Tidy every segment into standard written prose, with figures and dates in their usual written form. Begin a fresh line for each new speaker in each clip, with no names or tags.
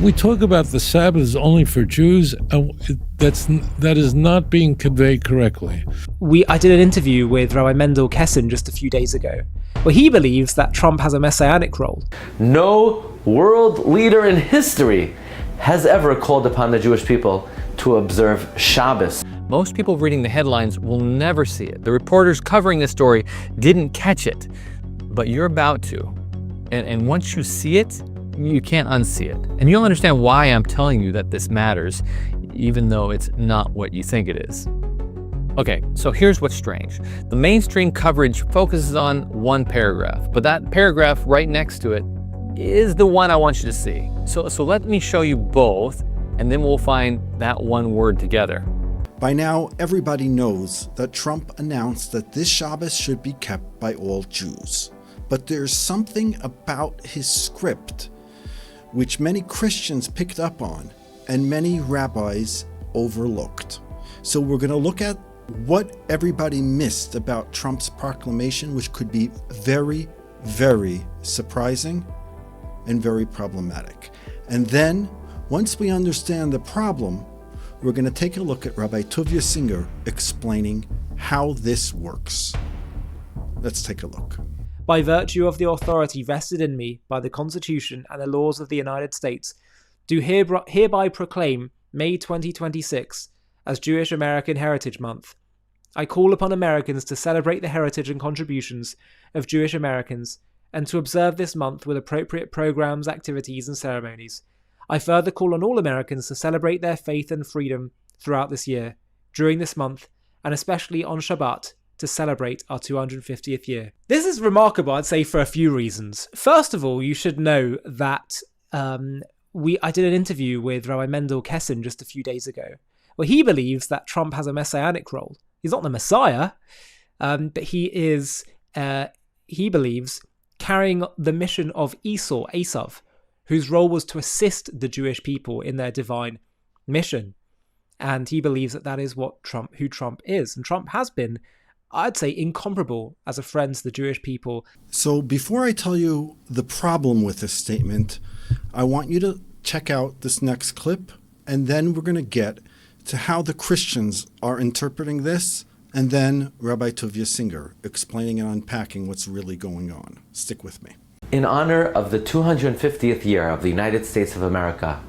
We talk about the Sabbath is only for Jews, and that is not being conveyed correctly.
I did an interview with Rabbi Mendel Kessin just a few days ago, where he believes that Trump has a messianic role.
No world leader in history has ever called upon the Jewish people to observe Shabbos.
Most people reading the headlines will never see it. The reporters covering this story didn't catch it, but you're about to. And once you see it, you can't unsee it. And you'll understand why I'm telling you that this matters, even though it's not what you think it is. Okay, so here's what's strange. The mainstream coverage focuses on one paragraph, but that paragraph right next to it is the one I want you to see. So let me show you both, and then we'll find that one word together.
By now, everybody knows that Trump announced that this Shabbos should be kept by all Jews. But there's something about his script which many Christians picked up on and many rabbis overlooked. So we're going to look at what everybody missed about Trump's proclamation, which could be very, very surprising and very problematic. And then, once we understand the problem, we're going to take a look at Rabbi Tovia Singer explaining how this works. Let's take a look.
By virtue of the authority vested in me by the Constitution and the laws of the United States, do hereby proclaim May 2026 as Jewish American Heritage Month. I call upon Americans to celebrate the heritage and contributions of Jewish Americans and to observe this month with appropriate programs, activities, and ceremonies. I further call on all Americans to celebrate their faith and freedom throughout this year, during this month, and especially on Shabbat, to celebrate our 250th year. This is remarkable, I'd say, for a few reasons. First of all, you should know that I did an interview with Rabbi Mendel Kessin just a few days ago, where he believes that Trump has a messianic role. He's not the Messiah, but he believes, carrying the mission of Esav, whose role was to assist the Jewish people in their divine mission. And he believes that is who Trump is. And Trump has been, I'd say, incomparable as a friend to the Jewish people.
So before I tell you the problem with this statement, I want you to check out this next clip, and then we're going to get to how the Christians are interpreting this, and then Rabbi Tovia Singer explaining and unpacking what's really going on. Stick with me.
In honor of the 250th year of the United States of America,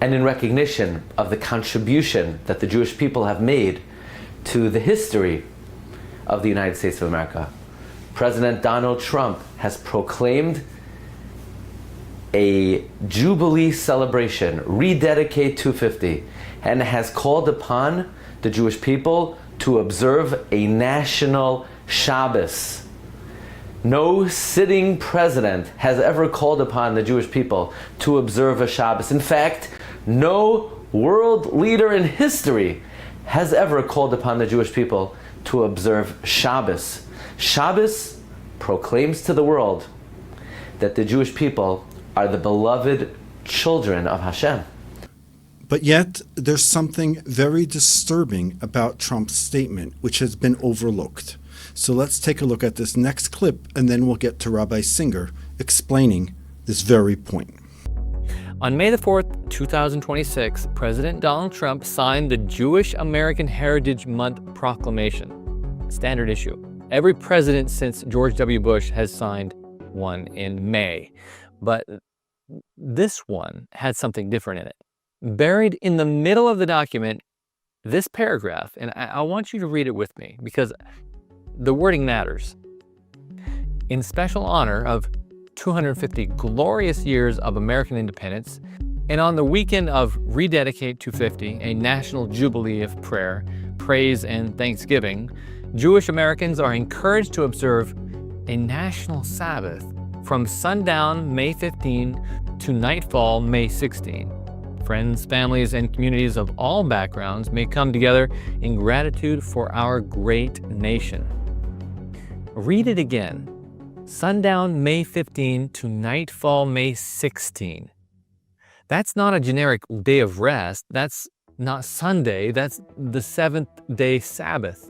and in recognition of the contribution that the Jewish people have made to the history of the United States of America, President Donald Trump has proclaimed a Jubilee celebration, Rededicate 250, and has called upon the Jewish people to observe a national Shabbos. No sitting president has ever called upon the Jewish people to observe a Shabbos. In fact, no world leader in history has ever called upon the Jewish people to observe Shabbos. Shabbos proclaims to the world that the Jewish people are the beloved children of Hashem.
But yet, there's something very disturbing about Trump's statement, which has been overlooked. So let's take a look at this next clip, and then we'll get to Rabbi Singer explaining this very point.
On May the 4th, 2026, President Donald Trump signed the Jewish American Heritage Month proclamation. Standard issue. Every president since George W. Bush has signed one in May. But this one had something different in it. Buried in the middle of the document, this paragraph, and I want you to read it with me because the wording matters. In special honor of 250 glorious years of American independence, and on the weekend of Rededicate 250, a national jubilee of prayer, praise, and thanksgiving, Jewish Americans are encouraged to observe a national Sabbath from sundown May 15 to nightfall May 16. Friends, families, and communities of all backgrounds may come together in gratitude for our great nation. Read it again. Sundown May 15 to nightfall May 16. That's not a generic day of rest. That's not Sunday. That's the seventh-day Sabbath,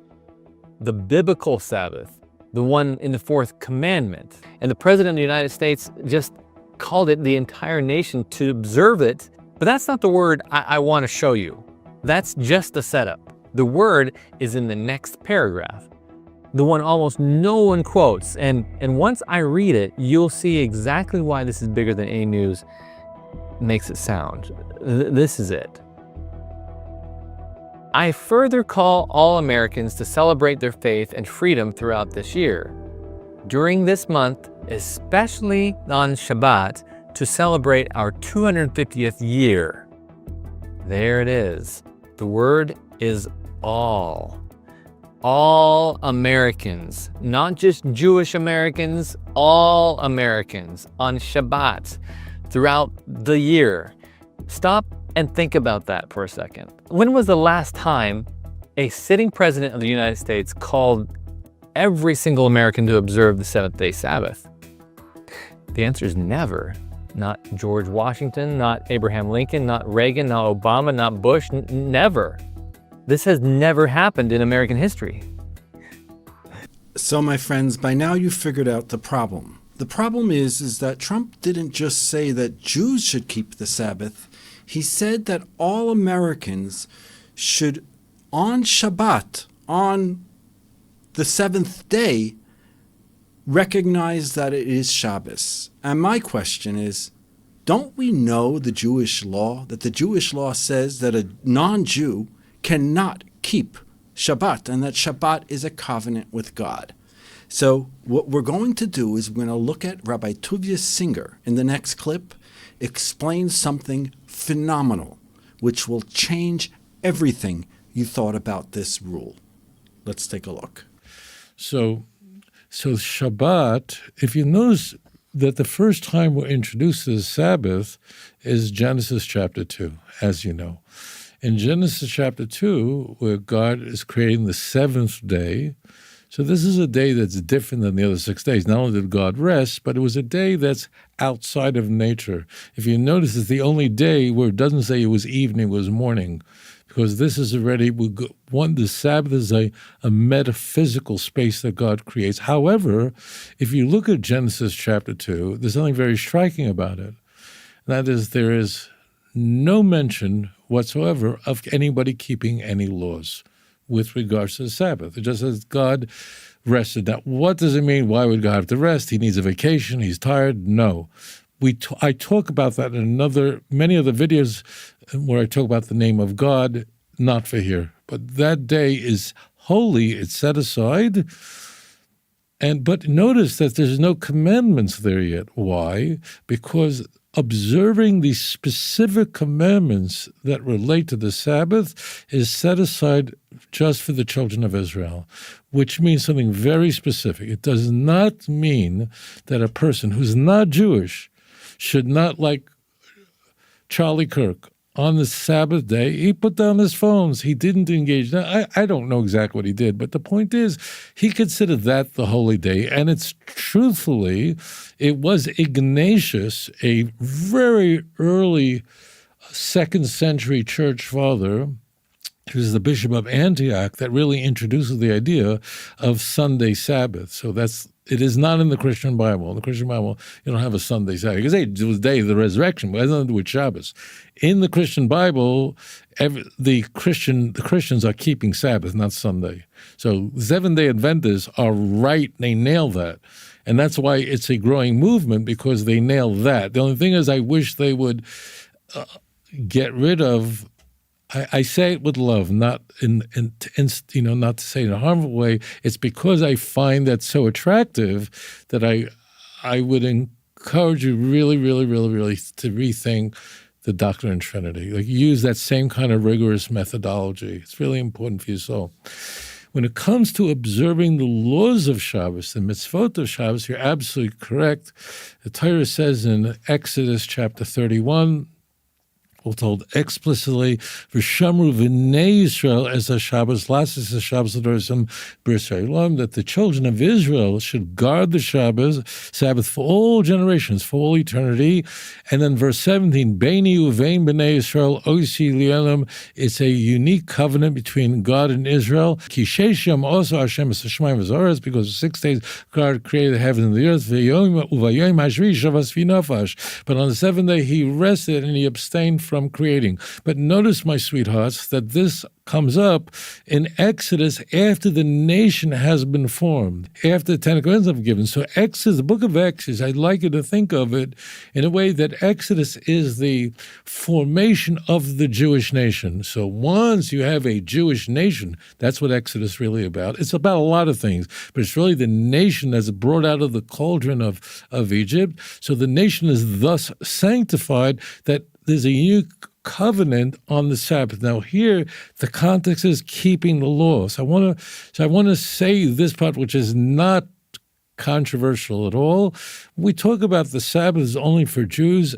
the biblical Sabbath, the one in the fourth commandment. And the President of the United States just called it the entire nation to observe it But that's not the word I want to show you. That's just the setup. The word is in the next paragraph, the one almost no one quotes. And once I read it, you'll see exactly why this is bigger than any news makes it sound. This is it. I further call all Americans to celebrate their faith and freedom throughout this year. During this month, especially on Shabbat, to celebrate our 250th year. There it is. The word is all. All Americans, not just Jewish Americans, all Americans on Shabbat throughout the year. Stop and think about that for a second. When was the last time a sitting president of the United States called every single American to observe the seventh-day Sabbath? The answer is never. Not George Washington, not Abraham Lincoln, not Reagan, not Obama, not Bush, never. This has never happened in American history.
So, my friends, by now you've figured out the problem. The problem is that Trump didn't just say that Jews should keep the Sabbath. He said that all Americans should, on Shabbat, on the seventh day, recognize that it is Shabbos. And my question is, don't we know the Jewish law, that the Jewish law says that a non-Jew cannot keep Shabbat, and that Shabbat is a covenant with God? So what we're going to do is we're going to look at Rabbi Tovia Singer in the next clip, explain something phenomenal, which will change everything you thought about this rule. Let's take a look.
So Shabbat, if you notice that the first time we're introduced to the Sabbath is Genesis chapter 2, as you know. In Genesis chapter 2, where God is creating the seventh day, so this is a day that's different than the other 6 days. Not only did God rest, but it was a day that's outside of nature. If you notice, it's the only day where it doesn't say it was evening, it was morning, because this is already, the Sabbath is a metaphysical space that God creates. However, if you look at Genesis chapter 2, there's something very striking about it. That is, there is no mention whatsoever of anybody keeping any laws with regards to the Sabbath. It just says God rested. Now, what does it mean? Why would God have to rest? He needs a vacation. He's tired? No. I talk about that in many other videos where I talk about the name of God, not for here. But that day is holy. It's set aside. But notice that there's no commandments there yet. Why? Because observing these specific commandments that relate to the Sabbath is set aside just for the children of Israel, which means something very specific. It does not mean that a person who's not Jewish should not, like Charlie Kirk, on the Sabbath day, he put down his phones. He didn't engage. Now, I don't know exactly what he did, but the point is he considered that the holy day. And it's truthfully, it was Ignatius, a very early 2nd century church father, who was the bishop of Antioch, that really introduces the idea of Sunday Sabbath. So it is not in the Christian Bible. In the Christian Bible, you don't have a Sunday Sabbath. You can say it was the day of the resurrection, but it has nothing to do with Shabbos. In the Christian Bible, the Christians are keeping Sabbath, not Sunday. So Seventh-day Adventists are right. They nail that. And that's why it's a growing movement, because they nail that. The only thing is I wish they would get rid of, I say it with love, not not to say it in a harmful way. It's because I find that so attractive that I would encourage you really, really, really, really to rethink the doctrine of Trinity. Like, use that same kind of rigorous methodology. It's really important for your soul. When it comes to observing the laws of Shabbos, the mitzvot of Shabbos, you're absolutely correct. The Torah says in Exodus chapter 31, we're told explicitly, "V'shamru v'nei Yisrael es haShabbos lasis haShabbos l'dorisim b'Yisraelim," that the children of Israel should guard the Sabbath for all generations, for all eternity. And then verse 17, "Beini uvein b'nei Yisrael oisi li'elam," it's a unique covenant between God and Israel. Ki sheish yom also Hashem es hashamayim v'zoretz, because 6 days God created the heavens and the earth. V'yom uvayom hashvi shavas v'nafash. But on the 7th day he rested and he abstained from creating. But notice, my sweethearts, that this comes up in Exodus after the nation has been formed, after the Ten Commandments have been given. So Exodus, the book of Exodus, I'd like you to think of it in a way that Exodus is the formation of the Jewish nation. So once you have a Jewish nation, that's what Exodus is really about. It's about a lot of things, but it's really the nation that's brought out of the cauldron of Egypt. So the nation is thus sanctified, that there's a unique covenant on the Sabbath. Now here, the context is keeping the law. So I want to say this part, which is not controversial at all. We talk about the Sabbath is only for Jews.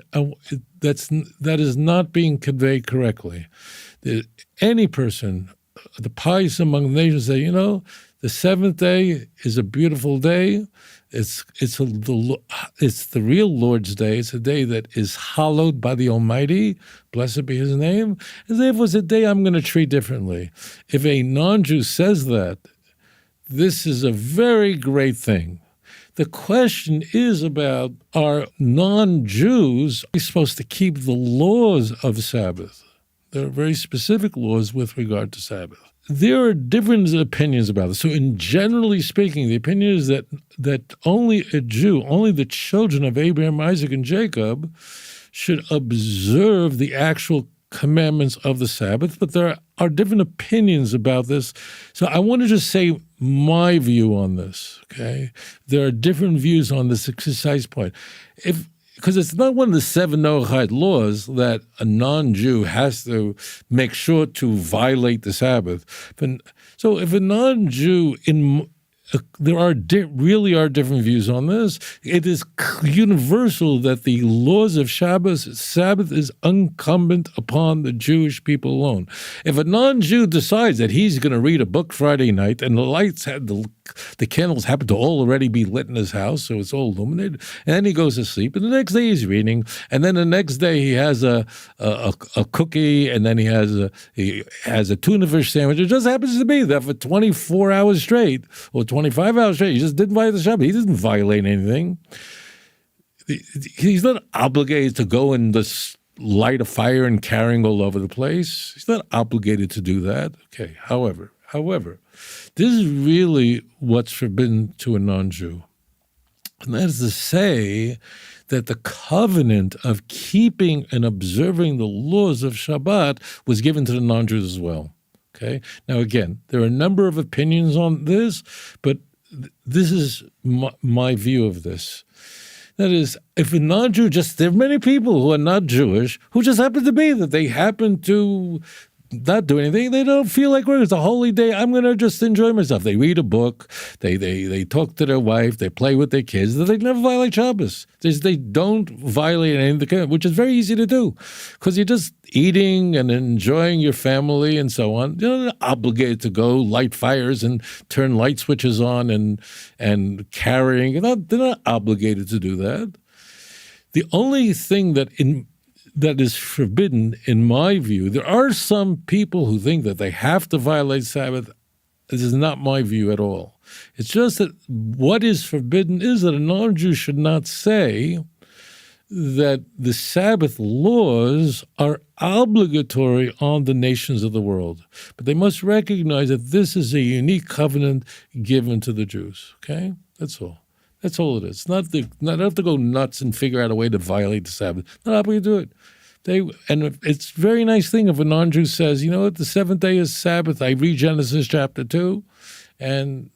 That is not being conveyed correctly. Any person, the pious among the nations, say, the seventh day is a beautiful day. It's the real Lord's Day. It's a day that is hallowed by the Almighty. Blessed be His name. And therefore, it's a day I'm going to treat differently. If a non-Jew says that, this is a very great thing. The question is about, are non-Jews supposed to keep the laws of Sabbath? There are very specific laws with regard to Sabbath. There are different opinions about this. So generally speaking, the opinion is that only a Jew, only the children of Abraham, Isaac, and Jacob should observe the actual commandments of the Sabbath, but there are different opinions about this. So I want to just say my view on this, okay? There are different views on this precise point. Because it's not one of the 7 Noahide laws that a non-Jew has to make sure to violate the Sabbath. So if a non-Jew there really are different views on this. It is universal that the laws of Sabbath is incumbent upon the Jewish people alone. If a non-Jew decides that he's going to read a book Friday night and the candles happen to already be lit in his house, so it's all illuminated, and then he goes to sleep, and the next day he's reading, and then the next day he has a cookie, and then he has a tuna fish sandwich. It just happens to be that for 24 hours straight, or 25 hours straight, he just didn't violate the Shabbat. He didn't violate anything. He's not obligated to go and just light a fire and carrying all over the place. He's not obligated to do that. Okay, however, this is really what's forbidden to a non-Jew. And that is to say that the covenant of keeping and observing the laws of Shabbat was given to the non-Jews as well. Okay. Now, again, there are a number of opinions on this, but this is my view of this. That is, if a non-Jew there are many people who are not Jewish who just happen to be that they happen to not do anything. They don't feel like it's a holy day. I'm going to just enjoy myself. They read a book. They talk to their wife. They play with their kids. They never violate Shabbos. They don't violate anything, which is very easy to do because you're just eating and enjoying your family and so on. You're not obligated to go light fires and turn light switches on and carrying. They're not obligated to do that. The only thing that is forbidden, in my view, there are some people who think that they have to violate Sabbath. This is not my view at all. It's just that what is forbidden is that a non-Jew should not say that the Sabbath laws are obligatory on the nations of the world. But they must recognize that this is a unique covenant given to the Jews. Okay? That's all. That's all it is. Not have to go nuts and figure out a way to violate the Sabbath. Not how we do it. And it's a very nice thing if a non-Jew says, you know what, the seventh day is Sabbath. I read Genesis chapter 2, and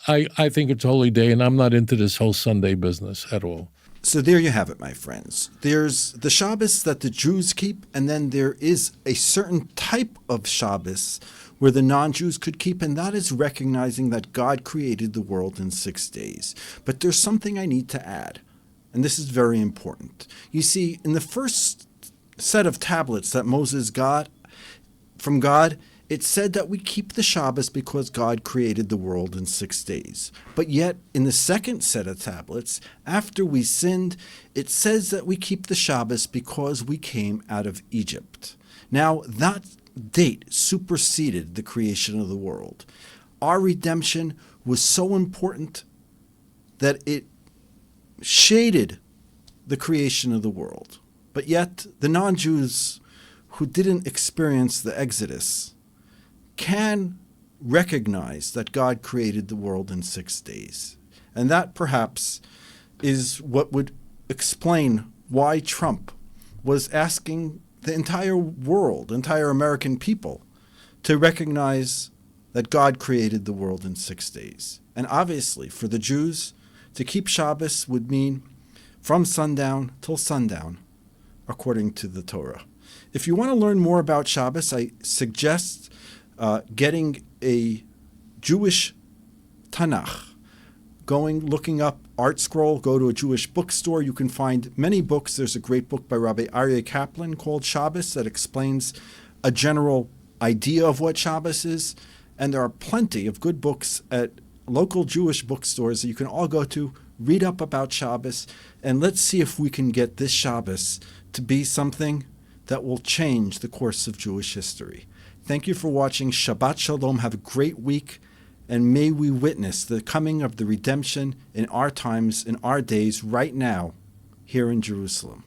I think it's a holy day, and I'm not into this whole Sunday business at all.
So there you have it, my friends. There's the Shabbos that the Jews keep, and then there is a certain type of Shabbos where the non-Jews could keep, and that is recognizing that God created the world in 6 days. But there's something I need to add, and this is very important. You see, in the first set of tablets that Moses got from God, it said that we keep the Shabbos because God created the world in 6 days. But yet, in the second set of tablets, after we sinned, it says that we keep the Shabbos because we came out of Egypt. Now, that date superseded the creation of the world. Our redemption was so important that it shaded the creation of the world. But yet, the non-Jews who didn't experience the Exodus can recognize that God created the world in 6 days. And that perhaps is what would explain why Trump was asking the entire world, entire American people, to recognize that God created the world in 6 days. And obviously, for the Jews, to keep Shabbos would mean from sundown till sundown, according to the Torah. If you want to learn more about Shabbos, I suggest getting a Jewish Tanakh, looking up Art Scroll, go to a Jewish bookstore. You can find many books. There's a great book by Rabbi Aryeh Kaplan called Shabbos that explains a general idea of what Shabbos is. And there are plenty of good books at local Jewish bookstores that you can all go to, read up about Shabbos, and let's see if we can get this Shabbos to be something that will change the course of Jewish history. Thank you for watching. Shabbat Shalom. Have a great week. And may we witness the coming of the redemption in our times, in our days, right now, here in Jerusalem.